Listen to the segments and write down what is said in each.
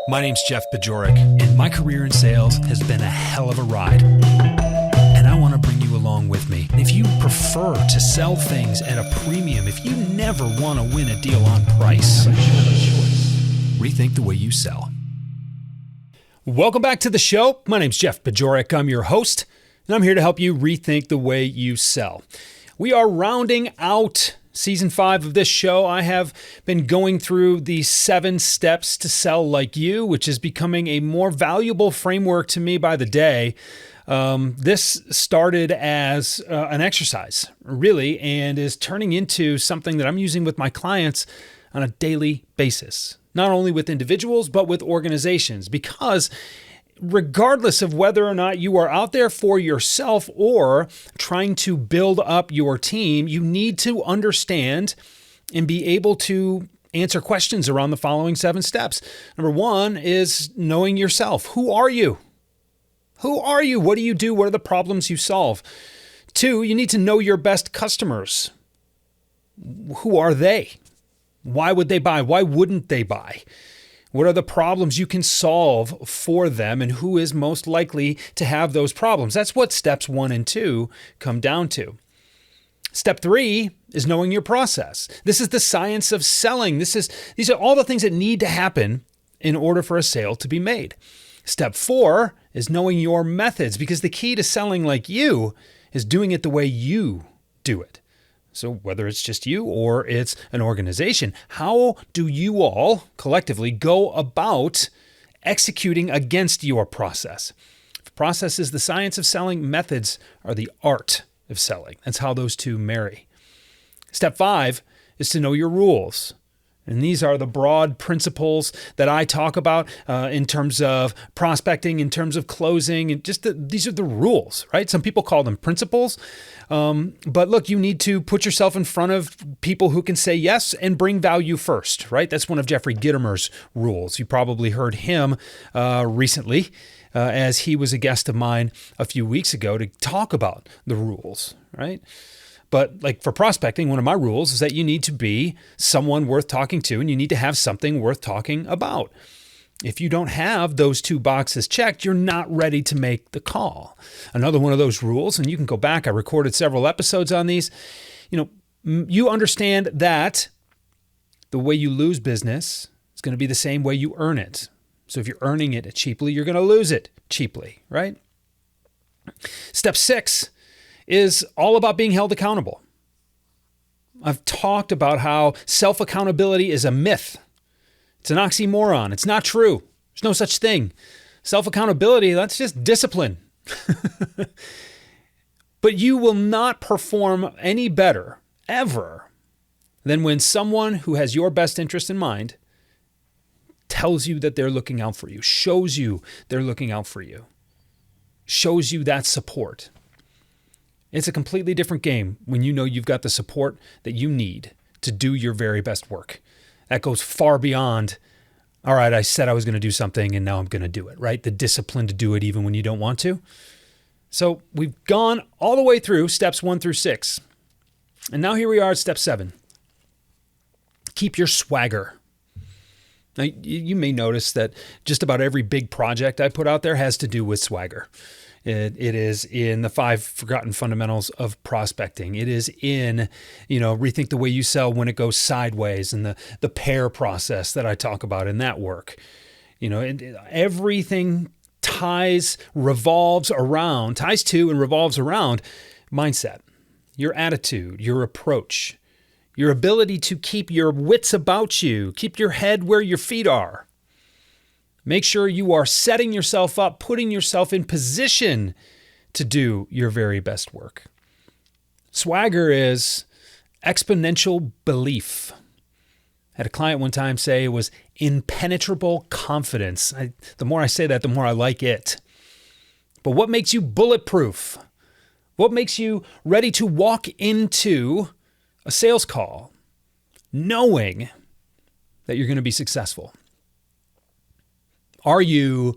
My name's Jeff Bajorek, and my career in sales has been a hell of a ride. And I want to bring you along with me. If you prefer to sell things at a premium, if you never want to win a deal on price, rethink the way you sell. Welcome back to the show. My name's Jeff Bajorek. I'm your host, and I'm here to help you rethink the way you sell. We are rounding out Season 5 of this show. I have been going through the 7 steps to sell like you, which is becoming a more valuable framework to me by the day. This started as an exercise, really, and is turning into something that I'm using with my clients on a daily basis, not only with individuals, but with organizations, because regardless of whether or not you are out there for yourself or trying to build up your team, you need to understand and be able to answer questions around the following 7 steps. Number 1 is knowing yourself. Who are you? Who are you? What do you do? What are the problems you solve? 2, you need to know your best customers. Who are they? Why would they buy? Why wouldn't they buy? What are the problems you can solve for them, and who is most likely to have those problems? That's what steps 1 and 2 come down to. Step 3 is knowing your process. This is the science of selling. These are all the things that need to happen in order for a sale to be made. Step 4 is knowing your methods, because the key to selling like you is doing it the way you do it. So whether it's just you or it's an organization, how do you all collectively go about executing against your process? If process is the science of selling, methods are the art of selling. That's how those two marry. Step 5 is to know your rules. And these are the broad principles that I talk about in terms of prospecting, in terms of closing, and these are the rules, right? Some people call them principles. But look, you need to put yourself in front of people who can say yes and bring value first, right? That's one of Jeffrey Gitomer's rules. You probably heard him recently as he was a guest of mine a few weeks ago to talk about the rules, right? But like for prospecting, one of my rules is that you need to be someone worth talking to, and you need to have something worth talking about. If you don't have those 2 boxes checked, you're not ready to make the call. Another one of those rules, and you can go back, I recorded several episodes on these, you understand that the way you lose business is going to be the same way you earn it. So if you're earning it cheaply, you're going to lose it cheaply, right? Step 6 is all about being held accountable. I've talked about how self-accountability is a myth. It's an oxymoron. It's not true. There's no such thing. Self-accountability, that's just discipline. But you will not perform any better, ever, than when someone who has your best interest in mind tells you that they're looking out for you, shows you they're looking out for you, shows you that support. It's a completely different game when you know you've got the support that you need to do your very best work. That goes far beyond, all right, I said I was going to do something and now I'm going to do it, right? The discipline to do it even when you don't want to. So we've gone all the way through steps 1 through 6. And now here we are at step 7. Keep your swagger. Now, you may notice that just about every big project I put out there has to do with swagger. It is in the 5 forgotten fundamentals of prospecting. It is in, rethink the way you sell when it goes sideways, and the pair process that I talk about in that work. Everything ties to and revolves around mindset, your attitude, your approach, your ability to keep your wits about you, keep your head where your feet are. Make sure you are setting yourself up, putting yourself in position to do your very best work. Swagger is exponential belief. I had a client one time say it was impenetrable confidence. The more I say that, the more I like it. But what makes you bulletproof? What makes you ready to walk into a sales call knowing that you're going to be successful? Are you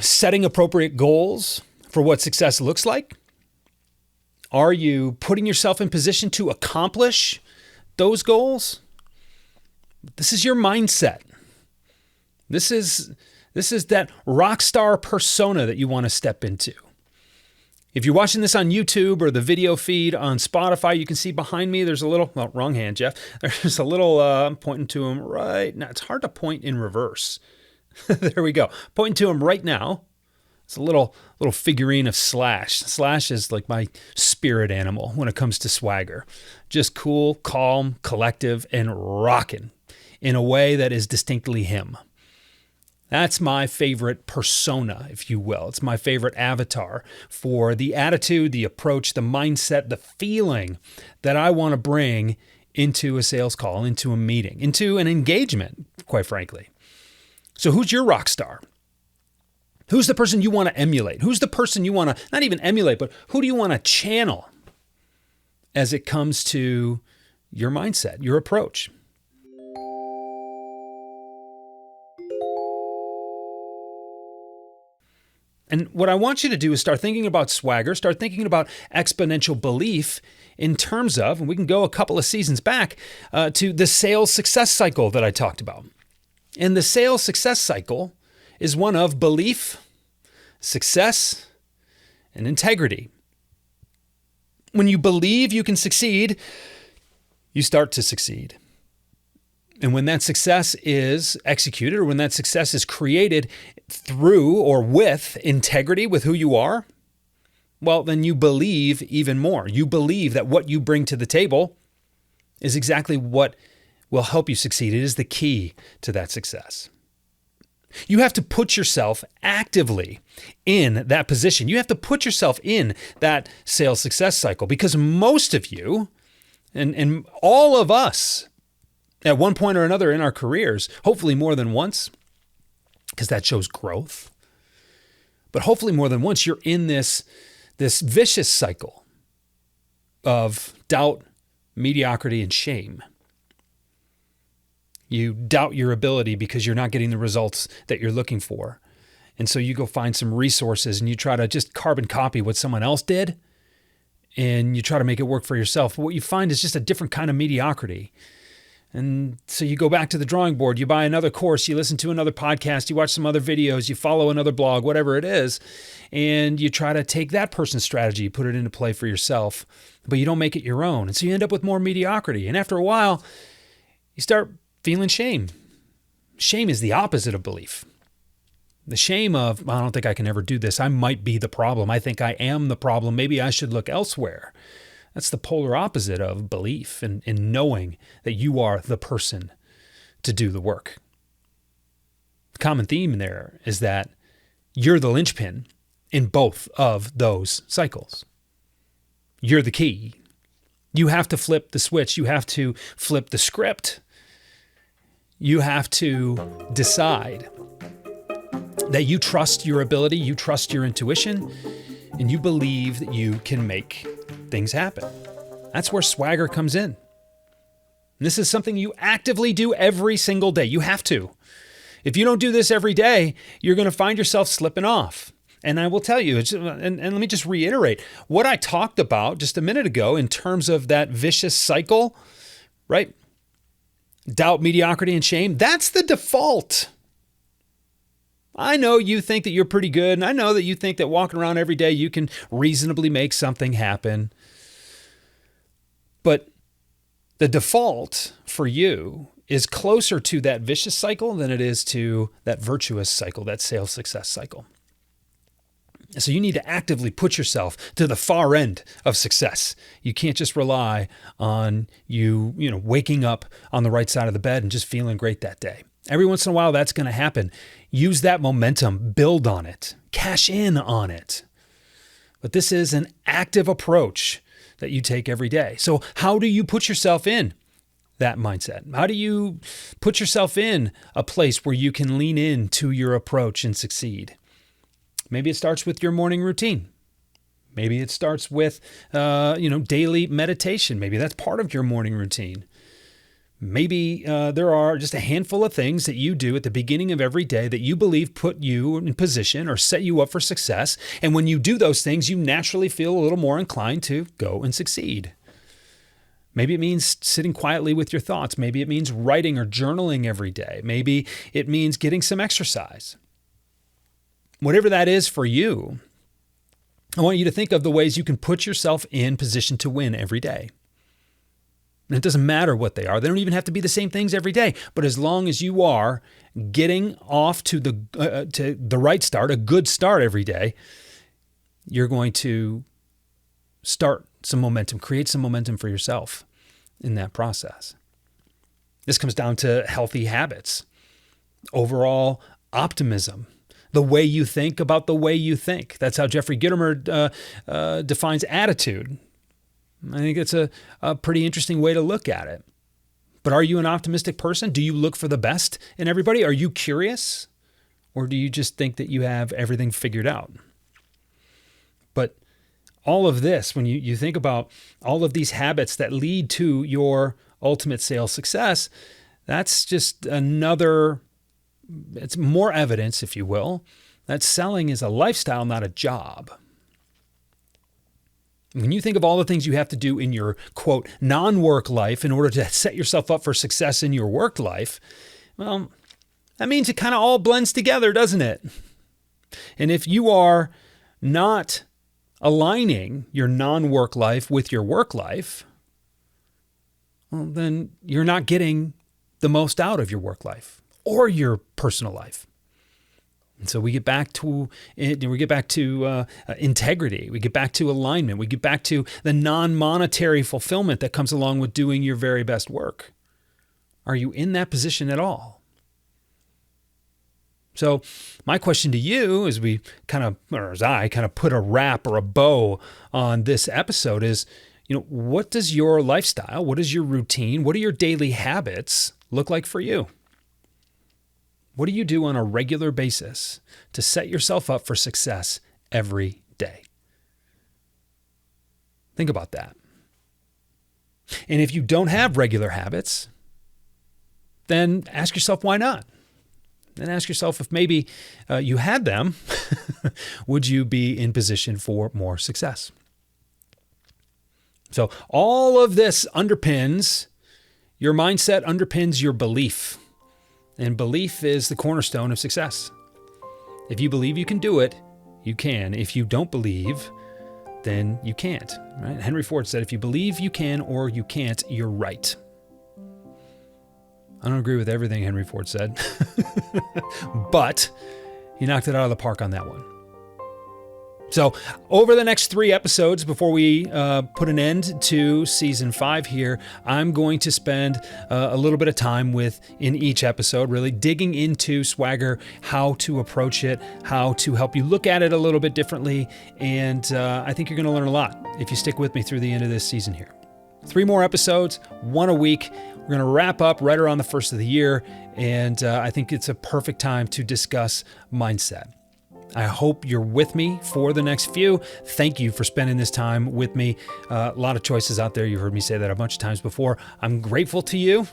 setting appropriate goals for what success looks like? Are you putting yourself in position to accomplish those goals? This is your mindset. This is that rock star persona that you want to step into. If you're watching this on YouTube or the video feed on Spotify, you can see behind me there's a little, well, wrong hand, Jeff. There's a little, I'm pointing to him right now. It's hard to point in reverse. There we go. Pointing to him right now. It's a little figurine of Slash. Slash is like my spirit animal when it comes to swagger. Just cool, calm, collective, and rocking in a way that is distinctly him. That's my favorite persona, if you will. It's my favorite avatar for the attitude, the approach, the mindset, the feeling that I want to bring into a sales call, into a meeting, into an engagement, quite frankly. So who's your rock star? Who's the person you want to emulate? Who's the person you want to, not even emulate, but who do you want to channel as it comes to your mindset, your approach? And what I want you to do is start thinking about swagger, start thinking about exponential belief in terms of, and we can go a couple of seasons back to the sales success cycle that I talked about. And the sales success cycle is one of belief, success, and integrity. When you believe you can succeed, you start to succeed. And when that success is executed, or when that success is created through or with integrity with who you are, well, then you believe even more. You believe that what you bring to the table is exactly what will help you succeed. It is the key to that success. You have to put yourself actively in that position. You have to put yourself in that sales success cycle, because most of you and all of us at one point or another in our careers, hopefully more than once, because that shows growth, but hopefully more than once, you're in this vicious cycle of doubt, mediocrity, and shame. You doubt your ability because you're not getting the results that you're looking for. And so you go find some resources and you try to just carbon copy what someone else did, and you try to make it work for yourself. But what you find is just a different kind of mediocrity. And so you go back to the drawing board, you buy another course, you listen to another podcast, you watch some other videos, you follow another blog, whatever it is, and you try to take that person's strategy, put it into play for yourself, but you don't make it your own. And so you end up with more mediocrity. And after a while, you start feeling shame. Shame is the opposite of belief. The shame of, I don't think I can ever do this. I might be the problem. I think I am the problem. Maybe I should look elsewhere. That's the polar opposite of belief and knowing that you are the person to do the work. The common theme there is that you're the linchpin in both of those cycles. You're the key. You have to flip the switch. You have to flip the script. You have to decide that you trust your ability, you trust your intuition, and you believe that you can make things happen. That's where swagger comes in. And this is something you actively do every single day. You have to. If you don't do this every day, you're going to find yourself slipping off. And I will tell you, and let me just reiterate what I talked about just a minute ago in terms of that vicious cycle, right? Doubt, mediocrity, and shame. That's the default. I know you think that you're pretty good, and I know that you think that walking around every day you can reasonably make something happen. But the default for you is closer to that vicious cycle than it is to that virtuous cycle, that sales success cycle. So you need to actively put yourself to the far end of success. You can't just rely on you waking up on the right side of the bed and just feeling great that day. Every once in a while, that's going to happen. Use that momentum, build on it, cash in on it. But this is an active approach that you take every day. So how do you put yourself in that mindset? How do you put yourself in a place where you can lean into your approach and succeed? Maybe it starts with your morning routine. Maybe it starts with, daily meditation. Maybe that's part of your morning routine. Maybe there are just a handful of things that you do at the beginning of every day that you believe put you in position or set you up for success. And when you do those things, you naturally feel a little more inclined to go and succeed. Maybe it means sitting quietly with your thoughts. Maybe it means writing or journaling every day. Maybe it means getting some exercise. Whatever that is for you, I want you to think of the ways you can put yourself in position to win every day. And it doesn't matter what they are. They don't even have to be the same things every day. But as long as you are getting off to the right start, a good start every day, you're going to start some momentum, create some momentum for yourself in that process. This comes down to healthy habits, overall optimism, the way you think about the way you think. That's how Jeffrey Gitomer defines attitude. I think it's a pretty interesting way to look at it. But are you an optimistic person? Do you look for the best in everybody? Are you curious? Or do you just think that you have everything figured out? But all of this, when you think about all of these habits that lead to your ultimate sales success, that's just it's more evidence, if you will, that selling is a lifestyle, not a job. When you think of all the things you have to do in your, quote, non-work life in order to set yourself up for success in your work life, well, that means it kind of all blends together, doesn't it? And if you are not aligning your non-work life with your work life, well, then you're not getting the most out of your work life or your personal life. And so we get back to integrity. We get back to alignment. We get back to the non-monetary fulfillment that comes along with doing your very best work. Are you in that position at all? So my question to you as I put a wrap or a bow on this episode is, what does your lifestyle, what is your routine, what do your daily habits look like for you? What do you do on a regular basis to set yourself up for success every day? Think about that. And if you don't have regular habits, then ask yourself why not? Then ask yourself if maybe you had them, would you be in position for more success? So all of this underpins your mindset, underpins your belief. And belief is the cornerstone of success. If you believe you can do it, you can. If you don't believe, then you can't. Right? Henry Ford said, if you believe you can or you can't, you're right. I don't agree with everything Henry Ford said, but he knocked it out of the park on that one. So over the next 3 episodes before we put an end to season 5 here, I'm going to spend a little bit of time in each episode, really digging into Swagger, how to approach it, how to help you look at it a little bit differently. And I think you're going to learn a lot if you stick with me through the end of this season here. 3 more episodes, 1 a week. We're going to wrap up right around the first of the year. And I think it's a perfect time to discuss mindset. I hope you're with me for the next few. Thank you for spending this time with me. A lot of choices out there. You've heard me say that a bunch of times before. I'm grateful to you.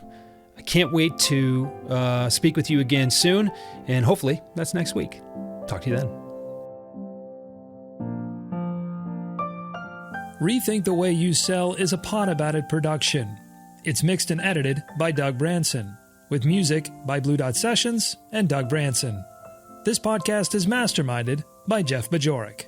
I can't wait to speak with you again soon. And hopefully that's next week. Talk to you then. Rethink the Way You Sell is a Pod About It production. It's mixed and edited by Doug Branson, with music by Blue Dot Sessions and Doug Branson. This podcast is masterminded by Jeff Bajorek.